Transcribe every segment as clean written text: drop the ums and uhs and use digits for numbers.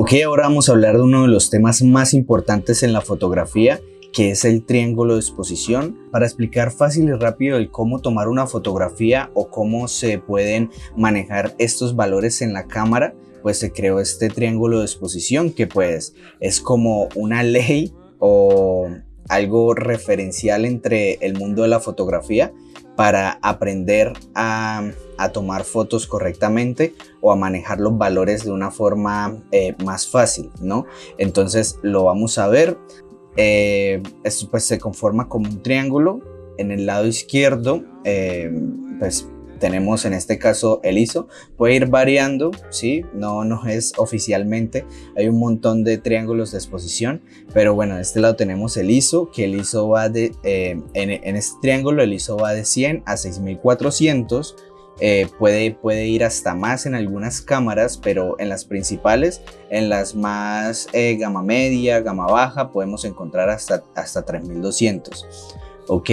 Ok, ahora vamos a hablar de uno de los temas más importantes en la fotografía, que es el triángulo de exposición. Para explicar fácil y rápido el cómo tomar una fotografía o cómo se pueden manejar estos valores en la cámara, pues se creó este triángulo de exposición que pues es como una ley o algo referencial entre el mundo de la fotografía para aprender a tomar fotos correctamente o a manejar los valores de una forma más fácil, ¿no? Entonces lo vamos a ver. Esto pues se conforma como un triángulo. En el lado izquierdo pues tenemos en este caso el ISO. Puede ir variando, ¿sí? No es oficialmente. Hay un montón de triángulos de exposición, pero bueno, en este lado tenemos el ISO, que el ISO va de, en este triángulo el ISO va de 100 a 6400. Puede ir hasta más en algunas cámaras, pero en las principales, en las más gama media, gama baja, podemos encontrar hasta 3200. ¿Ok?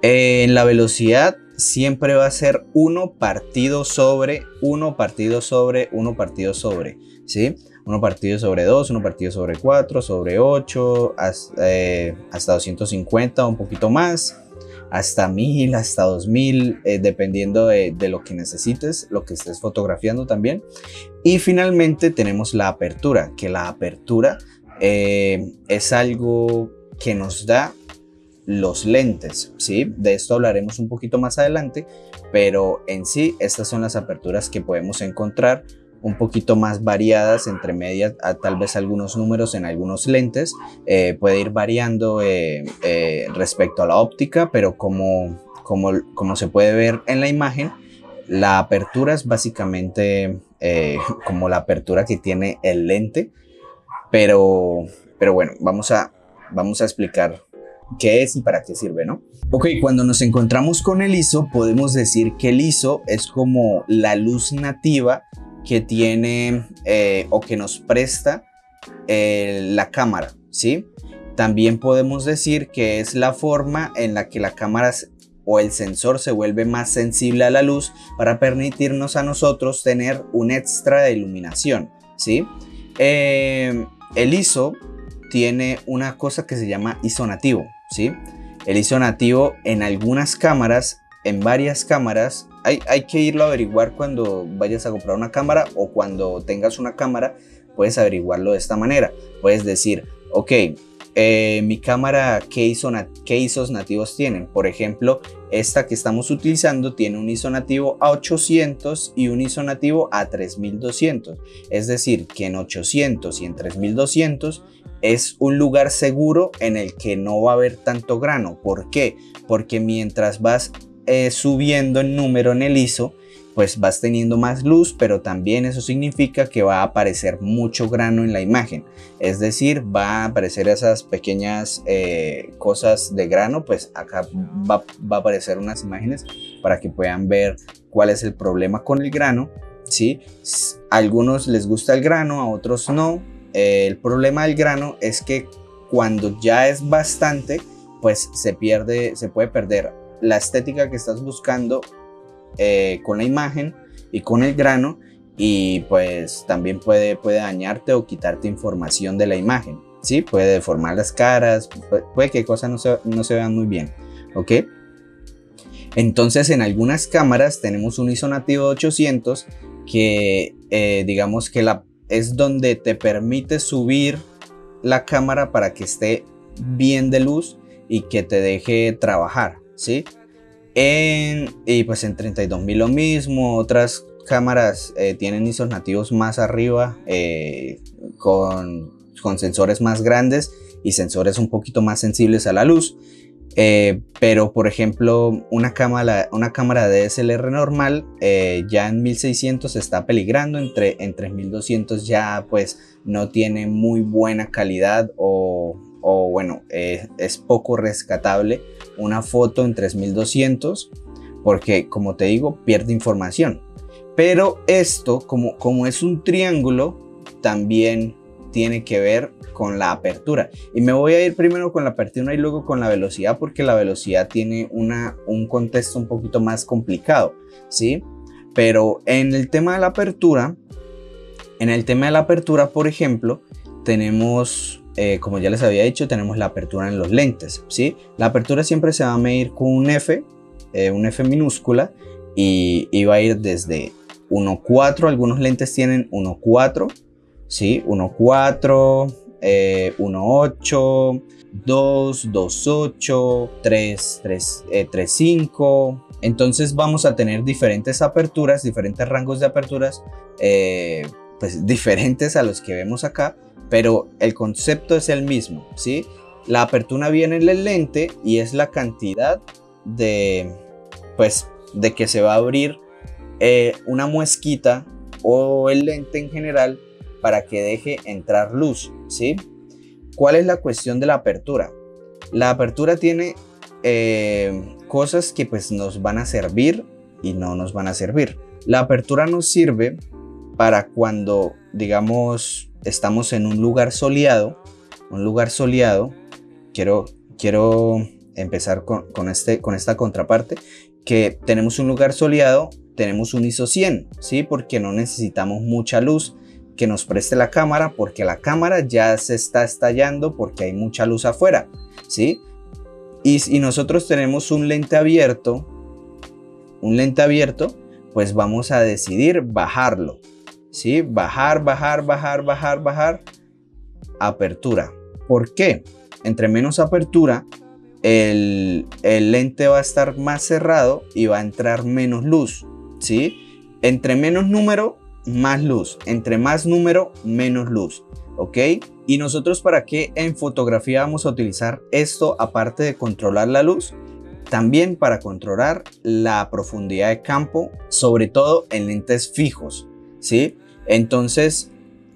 En la velocidad siempre va a ser 1 partido sobre 1 partido sobre 1 partido sobre, ¿sí? 1 partido sobre 2, 1 partido sobre 4, sobre 8, hasta 250, un poquito más, hasta 1000, hasta 2000, dependiendo de lo que necesites, lo que estés fotografiando también. Y finalmente tenemos la apertura, que la apertura es algo que nos da los lentes, ¿sí? De esto hablaremos un poquito más adelante, pero en sí estas son las aperturas que podemos encontrar, un poquito más variadas, entre medias a tal vez algunos números en algunos lentes. Puede ir variando respecto a la óptica, pero como se puede ver en la imagen, la apertura es básicamente como la apertura que tiene el lente, pero bueno, vamos a explicar qué es y para qué sirve, ¿no? Ok, cuando nos encontramos con el ISO, podemos decir que el ISO es como la luz nativa que tiene o que nos presta la cámara, ¿sí? También podemos decir que es la forma en la que la cámara o el sensor se vuelve más sensible a la luz para permitirnos a nosotros tener un extra de iluminación, ¿sí? El ISO tiene una cosa que se llama ISO nativo, ¿sí? El ISO nativo en algunas cámaras, en varias cámaras, hay que irlo a averiguar cuando vayas a comprar una cámara o cuando tengas una cámara, puedes averiguarlo de esta manera. Puedes decir, ok, mi cámara, ¿qué ISOs nativos tienen? Por ejemplo, esta que estamos utilizando tiene un ISO nativo a 800 y un ISO nativo a 3200. Es decir, que en 800 y en 3200 es un lugar seguro en el que no va a haber tanto grano. ¿Por qué? Porque mientras vas subiendo el número en el ISO, pues vas teniendo más luz, pero también eso significa que va a aparecer mucho grano en la imagen. Es decir, va a aparecer esas pequeñas cosas de grano. Pues acá va a aparecer unas imágenes para que puedan ver cuál es el problema con el grano, ¿sí? A algunos les gusta el grano, a otros no. El problema del grano es que cuando ya es bastante, pues se puede perder la estética que estás buscando con la imagen y con el grano, y pues también puede dañarte o quitarte información de la imagen, ¿sí? Puede deformar las caras, puede que cosas no se vean muy bien, ¿ok? Entonces en algunas cámaras tenemos un ISO nativo de 800 que digamos que es donde te permite subir la cámara para que esté bien de luz y que te deje trabajar, ¿sí? Y pues en 32000 lo mismo. Otras cámaras tienen ISOs nativos más arriba, con sensores más grandes y sensores un poquito más sensibles a la luz. Pero por ejemplo una cámara DSLR normal ya en 1600 está peligrando. En 3200 ya pues no tiene muy buena calidad o bueno, es poco rescatable una foto en 3200 porque, como te digo, pierde información. Pero esto, como es un triángulo, también tiene que ver con la apertura, y me voy a ir primero con la apertura y luego con la velocidad, porque la velocidad tiene un contexto un poquito más complicado, ¿sí? Pero en el tema de la apertura, En el tema de la apertura, por ejemplo, tenemos, como ya les había dicho, tenemos la apertura en los lentes, ¿sí? La apertura siempre se va a medir con un F minúscula, y va a ir desde 1.4, algunos lentes tienen 1.4, ¿sí? 1.4, 1.8, 2, 2.8, 3.5. Entonces vamos a tener diferentes aperturas, diferentes rangos de aperturas, pues diferentes a los que vemos acá, pero el concepto es el mismo, ¿sí? La apertura viene en el lente y es la cantidad de, pues, de que se va a abrir una muesquita o el lente en general para que deje entrar luz, ¿sí? ¿Cuál es la cuestión de la apertura? La apertura tiene cosas que pues nos van a servir y no nos van a servir. La apertura nos sirve para cuando, digamos, estamos en un lugar soleado. Quiero empezar con esta contraparte, que tenemos un lugar soleado, tenemos un ISO 100, ¿sí? Porque no necesitamos mucha luz que nos preste la cámara, porque la cámara ya se está estallando porque hay mucha luz afuera, ¿sí? Y nosotros tenemos un lente abierto, pues vamos a decidir bajarlo, ¿sí? Bajar, apertura. ¿Por qué? Entre menos apertura, el lente va a estar más cerrado y va a entrar menos luz, ¿sí? Entre menos número, más luz. Entre más número, menos luz, ¿ok? ¿Y nosotros para qué en fotografía vamos a utilizar esto aparte de controlar la luz? También para controlar la profundidad de campo, sobre todo en lentes fijos, ¿sí? Entonces,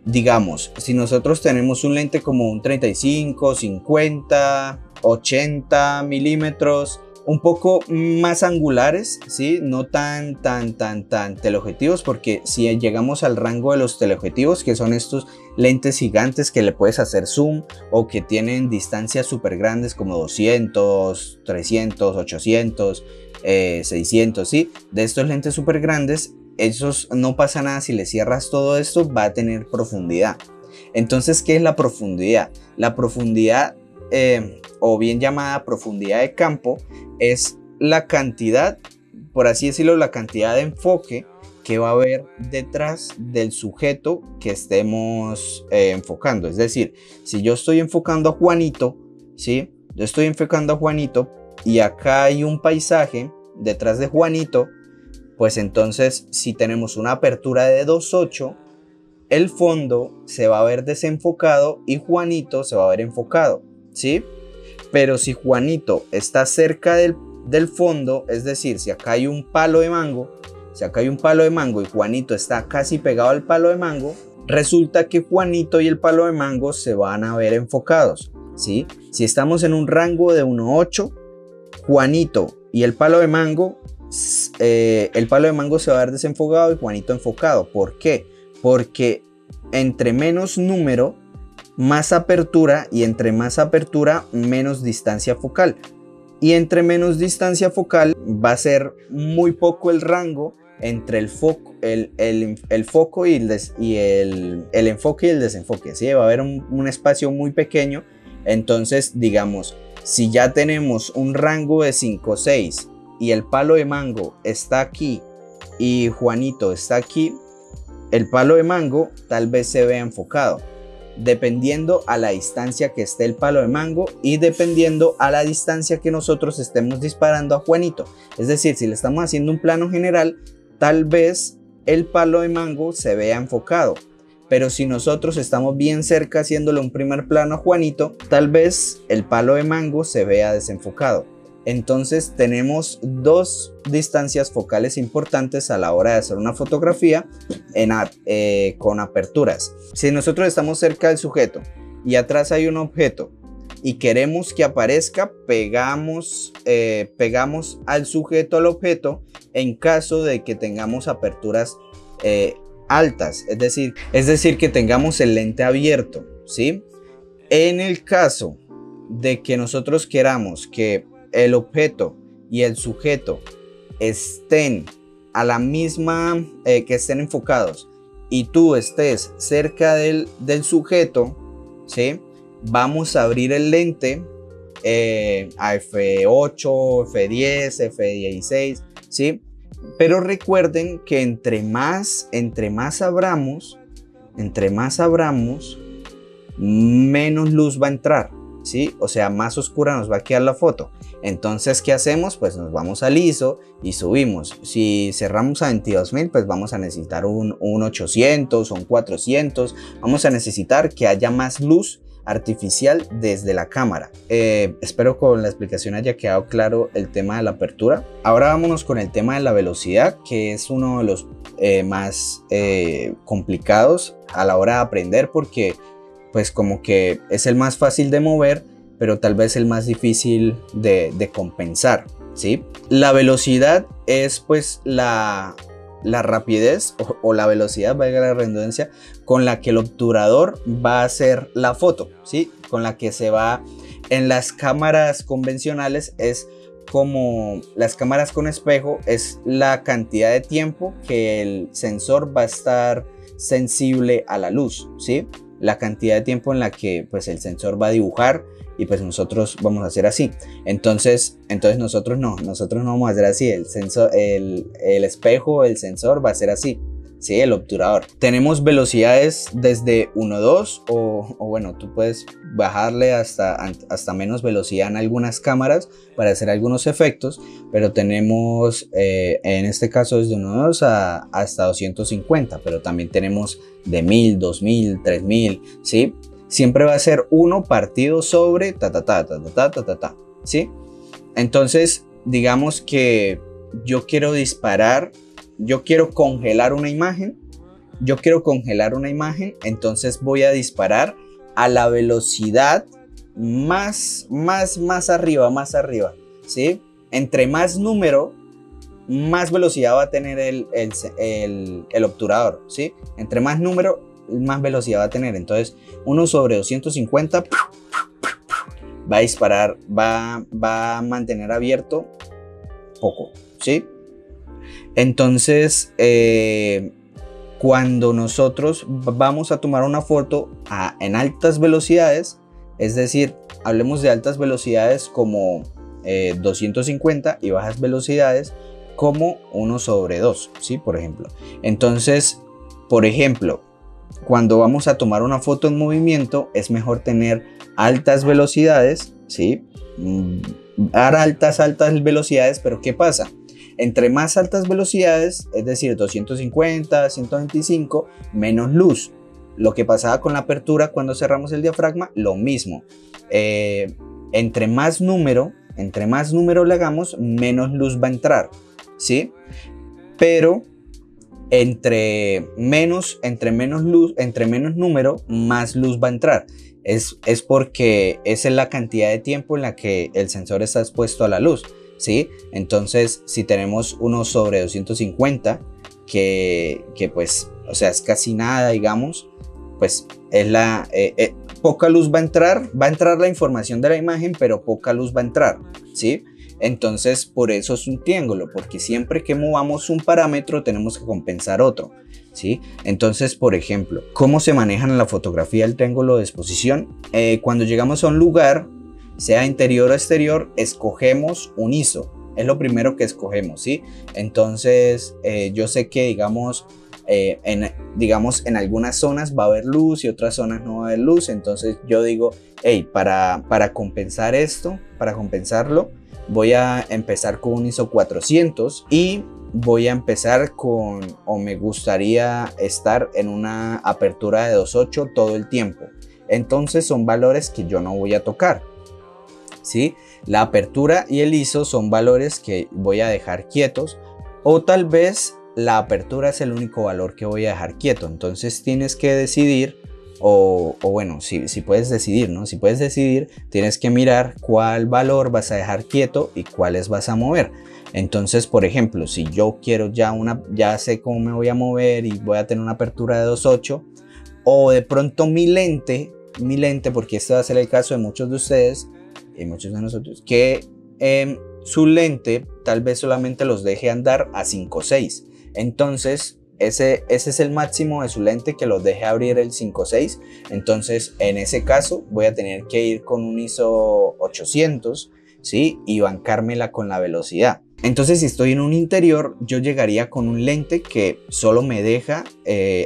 digamos, si nosotros tenemos un lente como un 35, 50, 80 milímetros, un poco más angulares, ¿sí? No tan teleobjetivos, porque si llegamos al rango de los teleobjetivos, que son estos lentes gigantes que le puedes hacer zoom o que tienen distancias súper grandes como 200, 300, 800, 600, ¿sí? De estos lentes súper grandes, esos no pasa nada si le cierras todo esto, va a tener profundidad. Entonces, ¿qué es la profundidad? La profundidad, o bien llamada profundidad de campo, es la cantidad, por así decirlo, la cantidad de enfoque que va a haber detrás del sujeto que estemos enfocando. Es decir, si yo estoy enfocando a Juanito, ¿sí? Yo estoy enfocando a Juanito y acá hay un paisaje detrás de Juanito, pues entonces si tenemos una apertura de 2.8, el fondo se va a ver desenfocado y Juanito se va a ver enfocado, ¿sí? Pero si Juanito está cerca del fondo, es decir, si acá hay un palo de mango, y Juanito está casi pegado al palo de mango, resulta que Juanito y el palo de mango se van a ver enfocados, ¿sí? Si estamos en un rango de 1.8, Juanito y el palo de mango se va a ver desenfocado y Juanito enfocado. ¿Por qué? Porque entre menos número, más apertura, y entre más apertura, menos distancia focal. Y entre menos distancia focal va a ser muy poco el rango entre el foco y el enfoque y el desenfoque, ¿sí? Va a haber un espacio muy pequeño. Entonces, digamos, si ya tenemos un rango de 5.6 y el palo de mango está aquí y Juanito está aquí, el palo de mango tal vez se vea enfocado, dependiendo a la distancia que esté el palo de mango y dependiendo a la distancia que nosotros estemos disparando a Juanito. Es decir, si le estamos haciendo un plano general, tal vez el palo de mango se vea enfocado, pero si nosotros estamos bien cerca haciéndole un primer plano a Juanito, tal vez el palo de mango se vea desenfocado. Entonces tenemos dos distancias focales importantes a la hora de hacer una fotografía con aperturas. Si nosotros estamos cerca del sujeto y atrás hay un objeto y queremos que aparezca, pegamos al sujeto al objeto en caso de que tengamos aperturas altas, es decir que tengamos el lente abierto, ¿sí? En el caso de que nosotros queramos que el objeto y el sujeto estén a la misma, que estén enfocados y tú estés cerca del sujeto, ¿sí? Vamos a abrir el lente a f8, f10, f16, ¿sí? Pero recuerden que entre más abramos, menos luz va a entrar, ¿sí? O sea, más oscura nos va a quedar la foto. Entonces, ¿qué hacemos? Pues nos vamos al ISO y subimos. Si cerramos a 22.000, pues vamos a necesitar un 800 o un 400. Vamos a necesitar que haya más luz artificial desde la cámara. Espero con la explicación haya quedado claro el tema de la apertura. Ahora vámonos con el tema de la velocidad, que es uno de los más complicados a la hora de aprender, porque pues como que es el más fácil de mover, pero tal vez el más difícil de compensar, ¿sí? La velocidad es pues la rapidez o la velocidad, valga la redundancia, con la que el obturador va a hacer la foto, ¿sí? Con la que se va en las cámaras convencionales. Es como las cámaras con espejo, es la cantidad de tiempo que el sensor va a estar sensible a la luz, ¿sí? La cantidad de tiempo en la que pues el sensor va a dibujar y pues nosotros vamos a hacer así. Entonces nosotros no vamos a hacer así. El sensor, el espejo, el sensor va a ser así, ¿sí? El obturador. Tenemos velocidades desde 1.2 o bueno, tú puedes bajarle hasta menos velocidad en algunas cámaras para hacer algunos efectos, pero tenemos en este caso desde 1.2 hasta 250, pero también tenemos de 1000, 2000, 3000, ¿sí? Siempre va a ser 1 partido sobre ¿sí? Entonces, digamos que yo quiero disparar, yo quiero congelar una imagen, entonces voy a disparar a la velocidad más arriba, ¿sí? Entre más número, más velocidad va a tener el obturador, ¿sí? Entre más número, más velocidad va a tener. Entonces 1 sobre 250 va a disparar, va a mantener abierto poco, ¿sí? Entonces cuando nosotros vamos a tomar una foto en altas velocidades, es decir, hablemos de altas velocidades como 250 y bajas velocidades como 1 sobre 2, ¿sí? Por ejemplo. Entonces, por ejemplo, cuando vamos a tomar una foto en movimiento, es mejor tener altas velocidades, ¿sí? Dar altas velocidades, pero ¿qué pasa? Entre más altas velocidades, es decir, 250, 125, menos luz. Lo que pasaba con la apertura cuando cerramos el diafragma, lo mismo. Entre más número le hagamos, menos luz va a entrar, ¿sí? Pero entre menos número, más luz va a entrar. Es porque esa es la cantidad de tiempo en la que el sensor está expuesto a la luz, ¿sí? Entonces, si tenemos 1 sobre 250, que pues, o sea, es casi nada, digamos, pues es poca luz va a entrar la información de la imagen, pero poca luz va a entrar, ¿sí? Entonces, por eso es un triángulo, porque siempre que movamos un parámetro tenemos que compensar otro, ¿sí? Entonces, por ejemplo, ¿cómo se maneja en la fotografía el triángulo de exposición? Cuando llegamos a un lugar, sea interior o exterior, escogemos un ISO. Es lo primero que escogemos, ¿sí? Entonces, yo sé que, digamos, en algunas zonas va a haber luz y otras zonas no va a haber luz. Entonces, yo digo, hey, para compensar esto, para compensarlo, voy a empezar con un ISO 400 y voy a empezar o me gustaría estar en una apertura de 2.8 todo el tiempo. Entonces son valores que yo no voy a tocar, ¿sí? La apertura y el ISO son valores que voy a dejar quietos, o tal vez la apertura es el único valor que voy a dejar quieto. Entonces tienes que decidir, o bueno, si puedes decidir, ¿no? Si puedes decidir, tienes que mirar cuál valor vas a dejar quieto y cuáles vas a mover. Entonces, por ejemplo, si yo quiero ya sé cómo me voy a mover y voy a tener una apertura de 2.8, o de pronto mi lente, porque este va a ser el caso de muchos de ustedes y muchos de nosotros, que su lente tal vez solamente los deje andar a 5.6. Entonces ese es el máximo de su lente, que lo deje abrir el 5.6. Entonces en ese caso voy a tener que ir con un ISO 800, ¿sí? Y bancármela con la velocidad. Entonces si estoy en un interior, yo llegaría con un lente que solo me deja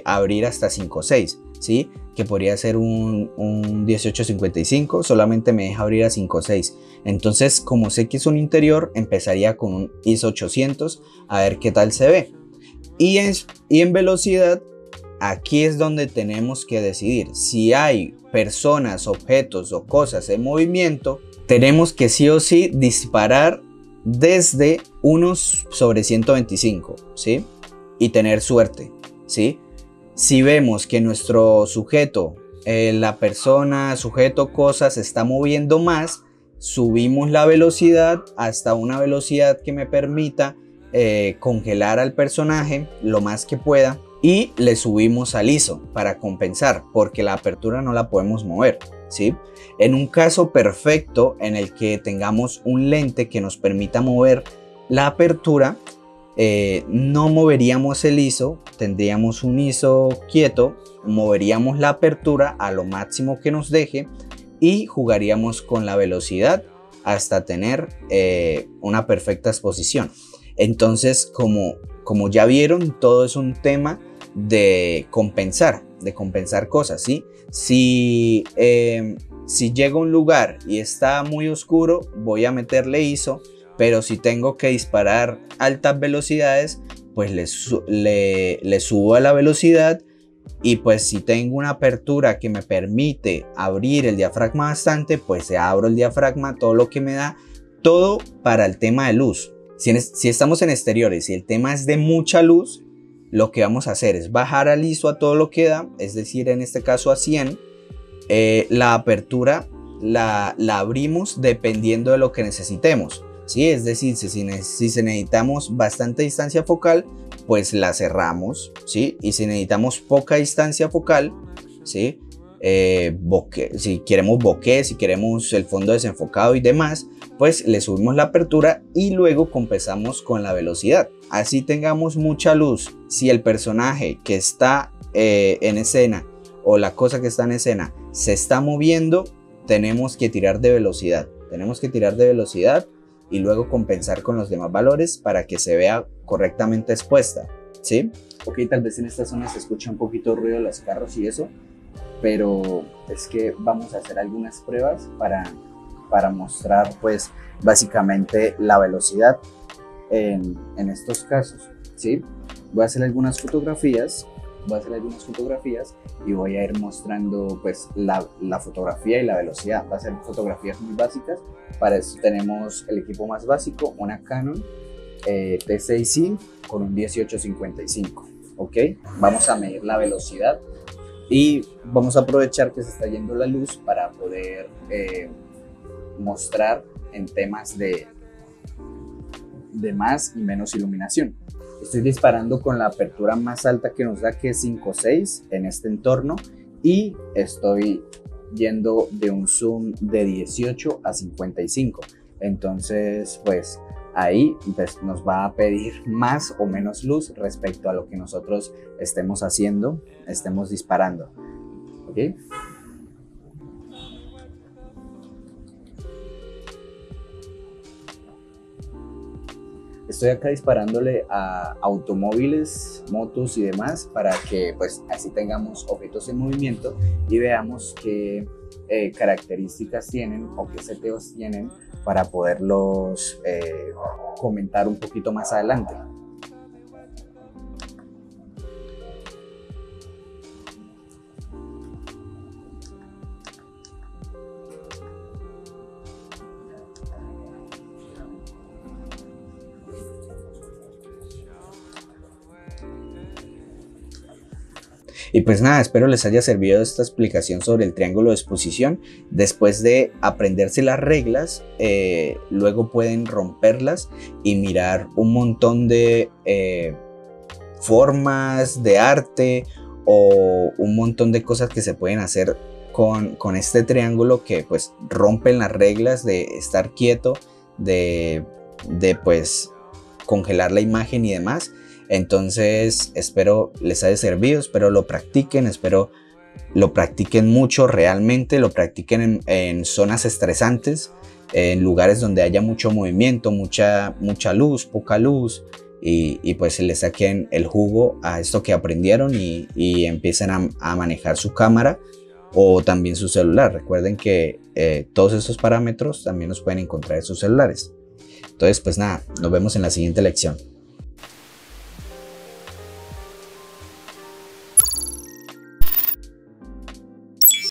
abrir hasta 5.6, ¿sí? Que podría ser un 1855, solamente me deja abrir a 5.6. Entonces, como sé que es un interior, empezaría con un ISO 800 a ver qué tal se ve. Y en velocidad, aquí es donde tenemos que decidir. Si hay personas, objetos o cosas en movimiento, tenemos que sí o sí disparar desde 1/125, ¿sí? Y tener suerte, ¿sí? Si vemos que nuestro sujeto, la persona, sujeto, cosa se está moviendo más, subimos la velocidad hasta una velocidad que me permita congelar al personaje lo más que pueda, y le subimos al ISO para compensar, porque la apertura no la podemos mover, ¿sí? En un caso perfecto en el que tengamos un lente que nos permita mover la apertura, no moveríamos el ISO, tendríamos un ISO quieto, moveríamos la apertura a lo máximo que nos deje y jugaríamos con la velocidad hasta tener una perfecta exposición. Entonces, como ya vieron, todo es un tema de compensar cosas, ¿sí? Si llego a un lugar y está muy oscuro, voy a meterle ISO, pero si tengo que disparar altas velocidades, pues le subo a la velocidad. Y pues si tengo una apertura que me permite abrir el diafragma bastante, pues abro el diafragma, todo lo que me da, todo para el tema de luz. Si estamos en exteriores y el tema es de mucha luz, lo que vamos a hacer es bajar al ISO a todo lo que da, es decir, en este caso a 100. La apertura la abrimos dependiendo de lo que necesitemos, ¿sí? Es decir, si necesitamos bastante distancia focal, pues la cerramos, ¿sí? Y si necesitamos poca distancia focal, ¿sí? Si queremos bokeh, si queremos el fondo desenfocado y demás, pues le subimos la apertura y luego compensamos con la velocidad. Así tengamos mucha luz, si el personaje que está en escena o la cosa que está en escena se está moviendo, tenemos que tirar de velocidad. Y luego compensar con los demás valores para que se vea correctamente expuesta, ¿sí? Ok, tal vez en esta zona se escucha un poquito el ruido de los carros y eso, pero es que vamos a hacer algunas pruebas para mostrar pues básicamente la velocidad en estos casos, ¿sí? Voy a hacer algunas fotografías y voy a ir mostrando pues la fotografía y la velocidad. Va a ser fotografías muy básicas. Para eso tenemos el equipo más básico, una Canon T6i con un 1855, ¿ok? Vamos a medir la velocidad y vamos a aprovechar que se está yendo la luz para poder mostrar en temas de más y menos iluminación. Estoy disparando con la apertura más alta que nos da, que es 5.6 en este entorno, y estoy yendo de un zoom de 18 a 55. Entonces pues ahí pues, nos va a pedir más o menos luz respecto a lo que nosotros estemos disparando, ¿ok? Estoy acá disparándole a automóviles, motos y demás, para que pues así tengamos objetos en movimiento y veamos qué características tienen o qué seteos tienen para poderlos comentar un poquito más adelante. Y pues nada, espero les haya servido esta explicación sobre el triángulo de exposición. Después de aprenderse las reglas, luego pueden romperlas y mirar un montón de formas de arte o un montón de cosas que se pueden hacer con este triángulo, que pues rompen las reglas de estar quieto, de pues congelar la imagen y demás. Entonces espero les haya servido, espero lo practiquen, espero lo practiquen mucho, realmente lo practiquen en zonas estresantes, en lugares donde haya mucho movimiento, mucha luz, poca luz, y pues se le saquen el jugo a esto que aprendieron y empiecen a manejar su cámara o también su celular. Recuerden que todos estos parámetros también los pueden encontrar en sus celulares. Entonces pues nada, nos vemos en la siguiente lección.